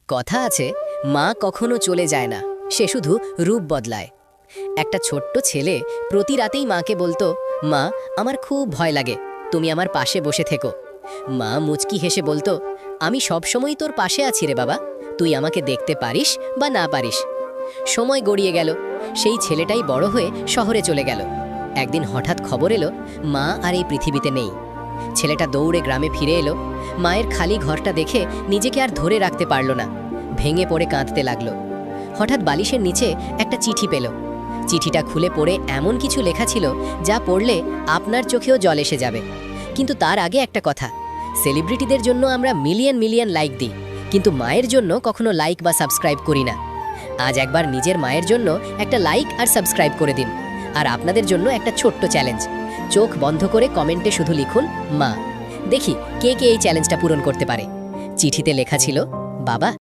কথা আছে, মা কখনো চলে যায় না, সে শুধু রূপ বদলায়। একটা ছোট্ট ছেলে প্রতি রাতেই মাকে বলতো, মা, আমার খুব ভয় লাগে, তুমি আমার পাশে বসে থেকো। মা মুচকি হেসে বলতো, আমি সবসময় তোর পাশে আছি রে বাবা, তুই আমাকে দেখতে পারিস বা না পারিস। সময় গড়িয়ে গেল, সেই ছেলেটাই বড় হয়ে শহরে চলে গেল। একদিন হঠাৎ খবর এলো, মা আর এই পৃথিবীতে নেই। ছেলেটা দৌড়ে গ্রামে ফিরে এলো। মায়ের খালি ঘরটা দেখে নিজেকে আর ধরে রাখতে পারল না, ভেঙে পড়ে কাঁদতে লাগলো। হঠাৎ বালিশের নিচে একটা চিঠি পেল। চিঠিটা খুলে পড়ে এমন কিছু লেখা ছিল যা পড়লে আপনার চোখেও জল এসে যাবে। কিন্তু তার আগে একটা কথা, সেলিব্রিটিদের জন্য আমরা মিলিয়ন মিলিয়ন লাইক দিই, কিন্তু মায়ের জন্য কখনো লাইক বা সাবস্ক্রাইব করি না। আজ একবার নিজের মায়ের জন্য একটা লাইক আর সাবস্ক্রাইব করে দিন। আর আপনাদের জন্য একটা ছোট্ট চ্যালেঞ্জ, চোখ বন্ধ করে কমেন্টে শুধু লিখুন মা। দেখি কে কে এই চ্যালেঞ্জটা পূরণ করতে পারে। চিঠিতে লেখা ছিল, বাবা,